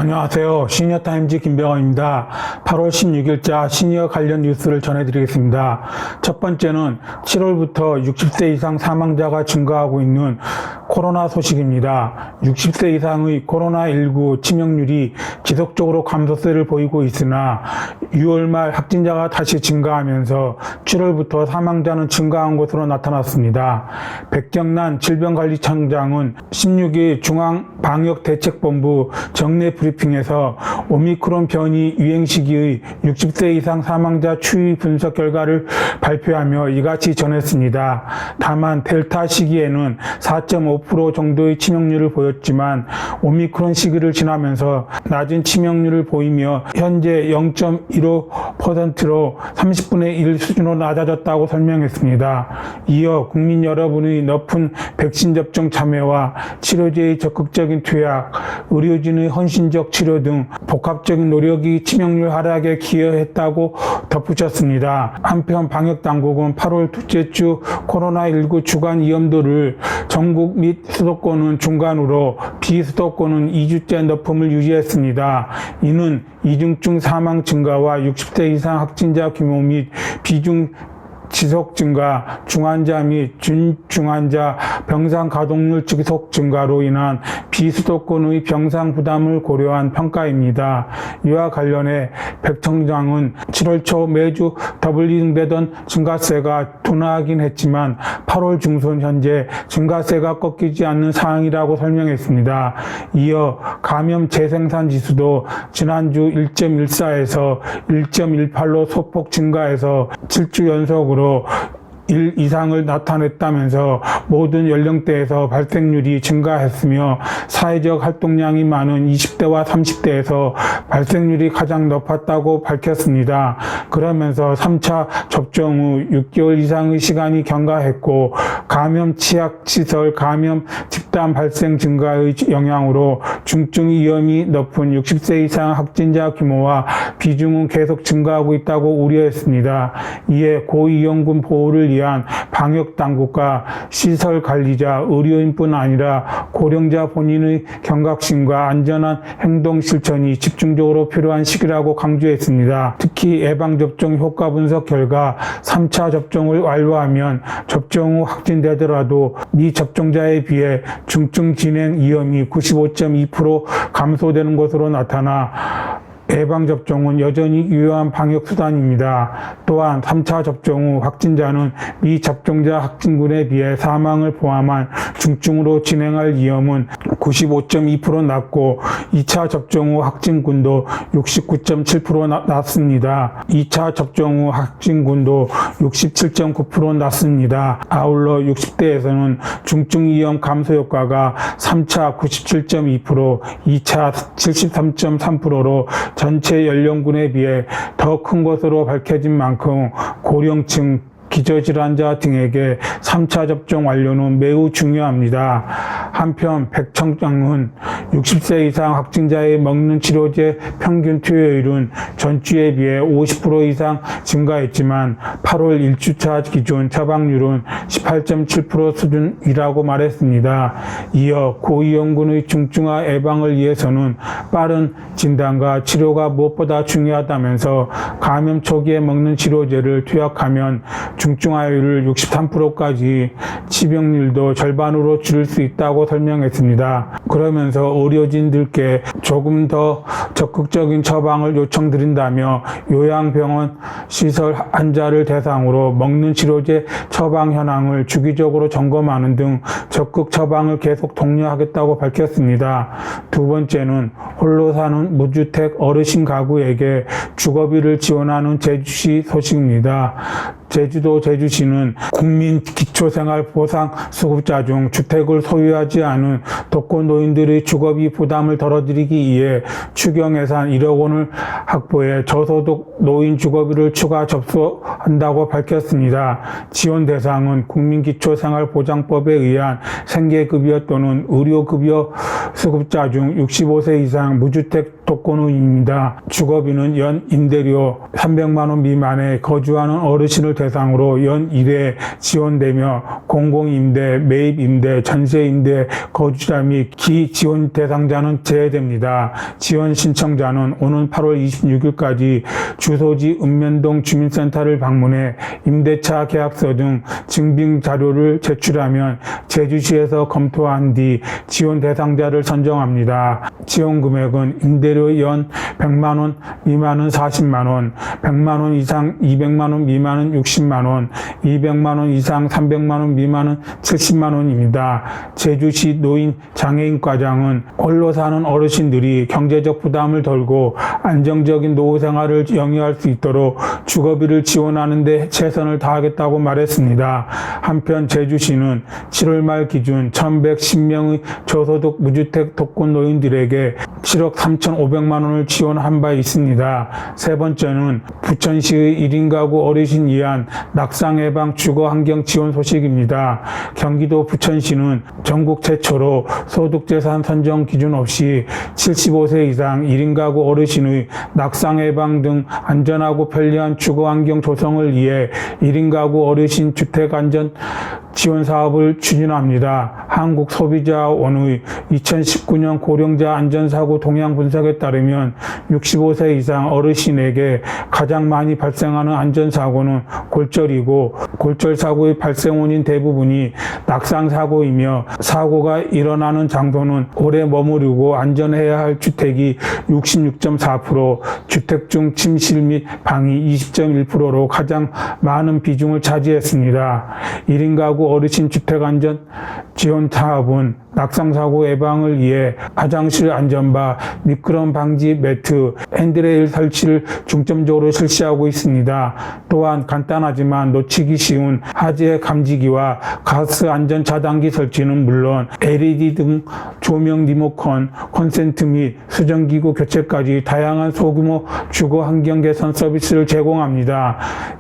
안녕하세요. 시니어타임즈 김병헌입니다. 8월 16일자 시니어 관련 뉴스를 전해드리겠습니다. 첫 번째는 7월부터 60세 이상 사망자가 증가하고 있는 코로나 소식입니다. 60세 이상의 코로나19 치명률이 지속적으로 감소세를 보이고 있으나 6월 말 확진자가 다시 증가하면서 7월부터 사망자는 증가한 것으로 나타났습니다. 백정란 질병관리청장은 16일 중앙방역대책본부 정례 브리핑에서 오미크론 변이 유행 시기의 60세 이상 사망자 추이 분석 결과를 발표하며 이같이 전했습니다. 다만 델타 시기에는 4.5% 정도의 치명률을 보였지만 오미크론 시기를 지나면서 낮은 치명률을 보이며 현재 0.15%로 30분의 1 수준으로 낮아졌다고 설명했습니다. 이어 국민 여러분의 높은 백신 접종 참여와 치료제의 적극적인 투약, 의료진의 헌신적 치료 등 복합적인 노력이 치명률 하락에 기여했다고 덧붙였습니다. 한편 방역당국은 8월 둘째 주 코로나19 주간 위험도를 전국 및 수도권은 중간으로 비수도권은 2주째 높음을 유지했습니다. 이는 이중증 사망 증가와 60세 이상 확진자 규모 및 비중 지속 증가, 중환자 및 준중환자 병상 가동률 지속 증가로 인한 비수도권의 병상 부담을 고려한 평가입니다. 이와 관련해 백 청장은 7월 초 매주 더블링되던 증가세가 둔화하긴 했지만 8월 중순 현재 증가세가 꺾이지 않는 상황이라고 설명했습니다. 이어 감염 재생산 지수도 지난주 1.14에서 1.18로 소폭 증가해서 7주 연속으로 1 이상을 나타냈다면서 모든 연령대에서 발생률이 증가했으며 사회적 활동량이 많은 20대와 30대에서 발생률이 가장 높았다고 밝혔습니다. 그러면서 3차 접종 후 6개월 이상의 시간이 경과했고 감염 취약시설 감염 집단 발생 증가의 영향으로 중증 위험이 높은 60세 이상 확진자 규모와 비중은 계속 증가하고 있다고 우려했습니다. 이에 고위험군 보호를 위한 방역당국과 시설관리자, 의료인뿐 아니라 고령자 본인의 경각심과 안전한 행동 실천이 집중적으로 필요한 시기라고 강조했습니다. 특히 예방접종 효과 분석 결과 3차 접종을 완료하면 접종 후 확진되더라도 미접종자에 비해 중증 진행 위험이 95.2% 감소되는 것으로 나타나 예방접종은 여전히 유효한 방역수단입니다. 또한 3차 접종 후 확진자는 미접종자 확진군에 비해 사망을 포함한 중증으로 진행할 위험은 95.2% 낮고 2차 접종 후 확진군도 69.7% 낮습니다. 2차 접종 후 확진군도 67.9% 낮습니다. 아울러 60대에서는 중증 위험 감소 효과가 3차 97.2%, 2차 73.3%로 전체 연령군에 비해 더 큰 것으로 밝혀진 만큼 고령층, 기저질환자 등에게 3차 접종 완료는 매우 중요합니다. 한편 백 청장은 60세 이상 확진자의 먹는 치료제 평균 투여율은 전주에 비해 50% 이상 증가했지만 8월 1주차 기준 처방률은 18.7% 수준이라고 말했습니다. 이어 고위험군의 중증화 예방을 위해서는 빠른 진단과 치료가 무엇보다 중요하다면서 감염 초기에 먹는 치료제를 투약하면 중증화율을 63%까지 치명률도 절반으로 줄일 수 있다고 설명했습니다. 그러면서 의료진들께 조금 더 적극적인 처방을 요청드린다며 요양병원 시설 환자를 대상으로 먹는 치료제 처방 현황을 주기적으로 점검하는 등 적극 처방을 계속 독려하겠다고 밝혔습니다. 두 번째는 홀로 사는 무주택 어르신 가구에게 주거비를 지원하는 제주시 소식입니다. 제주도 제주시는 국민기초생활보상 수급자 중 주택을 소유하지 않은 독거노인들의 주거비 부담을 덜어드리기 위해 추경 예산 1억 원을 확보해 저소득 노인 주거비를 추가 접수한다고 밝혔습니다. 지원 대상은 국민기초생활보장법에 의한 생계급여 또는 의료급여 수급자 중 65세 이상 무주택 독거노인입니다. 주거비는 연 임대료 300만 원 미만에 거주하는 어르신을 대상으로 연 1회 지원되며 공공임대, 매입임대, 전세임대 거주자 및 기지원 대상자는 제외됩니다. 지원 신청자는 오는 8월 26일까지 주소지 읍면동 주민센터를 방문해 임대차 계약서 등 증빙 자료를 제출하면 제주시에서 검토한 뒤 지원 대상자를 선정합니다. 지원 금액은 임대료 연 100만 원 미만은 40만 원, 100만 원 이상 200만 원 미만은 60만 원, 200만 원 이상 300만 원 미만은 70만 원입니다. 제주시 노인 장애인 과장은 홀로 사는 어르신들이 경제적 부담을 덜고 안정적인 노후 생활을 영위할 수 있도록 주거비를 지원하는 데 최선을 다하겠다고 말했습니다. 한편 제주시는 7월 말 기준 1,110명의 저소득 무주택 독거 노인들에게 7억 3,500만 원을 지원한 바 있습니다. 세 번째는 부천시의 1인 가구 어르신 위한 낙상 예방 주거 환경 지원 소식입니다. 경기도 부천시는 전국 최초로 소득재산 선정 기준 없이 75세 이상 1인 가구 어르신의 낙상 예방 등 안전하고 편리한 주거 환경 조성을 위해 1인 가구 어르신 주택 안전 지원 사업을 추진합니다. 한국소비자원의 2019년 고령자 안전사고 동향 분석에 따르면 65세 이상 어르신에게 가장 많이 발생하는 안전사고는 골절이고 골절사고의 발생 원인 대부분이 낙상사고이며 사고가 일어나는 장소는 오래 머무르고 안전해야 할 주택이 66.4%, 주택 중 침실 및 방이 20.1%로 가장 많은 비중을 차지했습니다. 1인 가구 어르신 주택안전 지원 사업은 낙상사고 예방을 위해 화장실 안전바, 미끄럼 방지 매트, 핸드레일 설치를 중점적으로 실시하고 있습니다. 또한 간단하지만 놓치기 쉬운 화재 감지기와 가스 안전 차단기 설치는 물론 LED 등 조명 리모컨, 콘센트 및 수전기구 교체까지 다양한 소규모 주거 환경 개선 서비스를 제공합니다.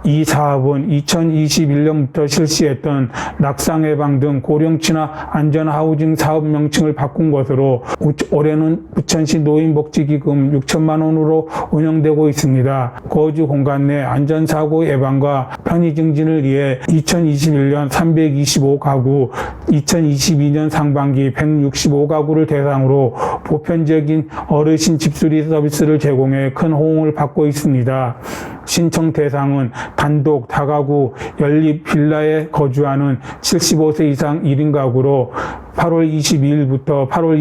이 사업은 2021년부터 실시했던 낙상 예방 등 고령 친화 안전 하우징 사업 명칭을 바꾼 것으로 올해는 부천시 노인복지기금 6천만 원으로 운영되고 있습니다. 거주 공간 내 안전사고 예방과 편의 증진을 위해 2021년 325가구, 2022년 상반기 165가구를 대상으로 보편적인 어르신 집수리 서비스를 제공해 큰 호응을 받고 있습니다. 신청 대상은 단독, 다가구, 연립 빌라에 거주하는 75세 이상 1인 가구로 8월 22일부터 8월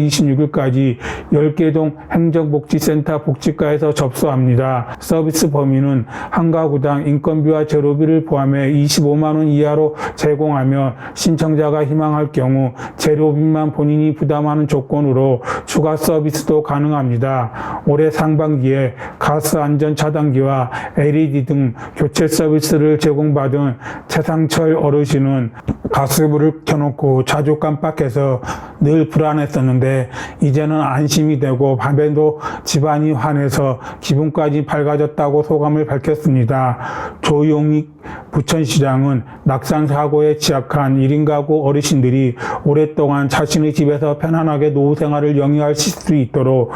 26일까지 10개동 행정복지센터 복지과에서 접수합니다. 서비스 범위는 한 가구당 인건비와 재료비를 포함해 25만 원 이하로 제공하며 신청자가 희망할 경우 재료비만 본인이 부담하는 조건으로 추가 서비스도 가능합니다. 올해 상반기에 가스 안전 차단기와 LED 등 교체 서비스를 제공받은 최상철 어르신은 가스불을 켜놓고 자주 깜빡해서 늘 불안했었는데 이제는 안심이 되고 밤에도 집안이 환해서 기분까지 밝아졌다고 소감을 밝혔습니다. 조용익 부천시장은 낙상사고에 취약한 1인 가구 어르신들이 오랫동안 자신의 집에서 편안하게 노후 생활을 영위할 수 있도록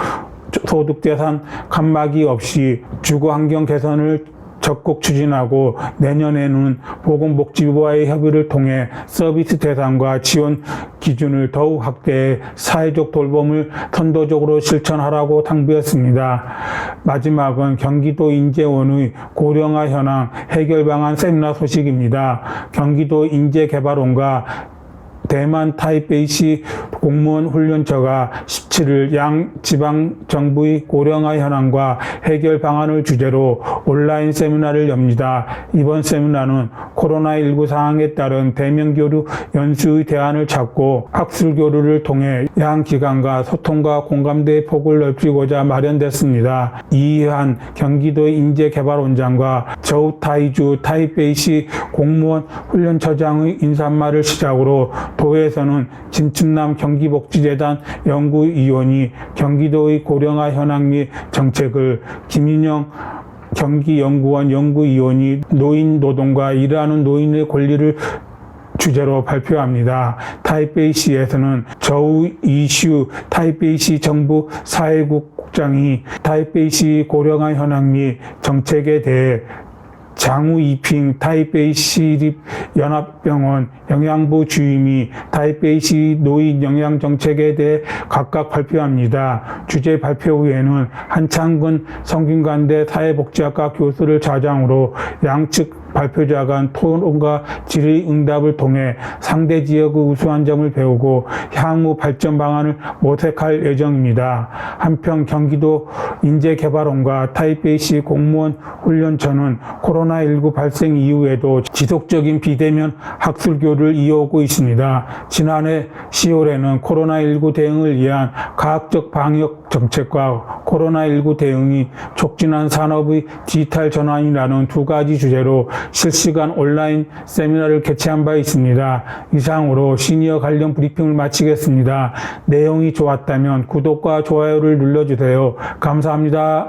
소득재산 칸막이 없이 주거환경 개선을 적극 추진하고 내년에는 보건복지부와의 협의를 통해 서비스 대상과 지원 기준을 더욱 확대해 사회적 돌봄을 선도적으로 실천하라고 당부했습니다. 마지막은 경기도 인재원의 고령화 현황 해결 방안 세미나 소식입니다. 경기도 인재개발원과 대만 타이베이시 공무원 훈련처가 17일 양 지방 정부의 고령화 현황과 해결 방안을 주제로 온라인 세미나를 엽니다. 이번 세미나는 코로나19 상황에 따른 대면 교류 연수의 대안을 찾고 학술 교류를 통해 양 기관과 소통과 공감대의 폭을 넓히고자 마련됐습니다. 이한 경기도 인재개발원장과 저우타이주 타이베이시 공무원 훈련처장의 인사말을 시작으로 도에서는 김춘남 경기복지재단 연구위원이 경기도의 고령화 현황 및 정책을, 김윤영 경기연구원 연구위원이 노인 노동과 일하는 노인의 권리를 주제로 발표합니다. 타이베이시에서는 저우 이슈 타이베이시 정부 사회국장이 타이베이시 고령화 현황 및 정책에 대해 장우 이핑 타이베이시 연합병원 영양부 주임이 타이베이시 노인 영양 정책에 대해 각각 발표합니다. 주제 발표 후에는 한창근 성균관대 사회복지학과 교수를 좌장으로 양측 발표자 간 토론과 질의응답을 통해 상대 지역의 우수한 점을 배우고 향후 발전 방안을 모색할 예정입니다. 한편 경기도 인재개발원과 타이베이시 공무원 훈련처는 코로나19 발생 이후에도 지속적인 비대면 학술교류를 이어오고 있습니다. 지난해 10월에는 코로나19 대응을 위한 과학적 방역 정책과 코로나19 대응이 촉진한 산업의 디지털 전환이라는 두 가지 주제로 실시간 온라인 세미나를 개최한 바 있습니다. 이상으로 시니어 관련 브리핑을 마치겠습니다. 내용이 좋았다면 구독과 좋아요를 눌러주세요. 감사합니다.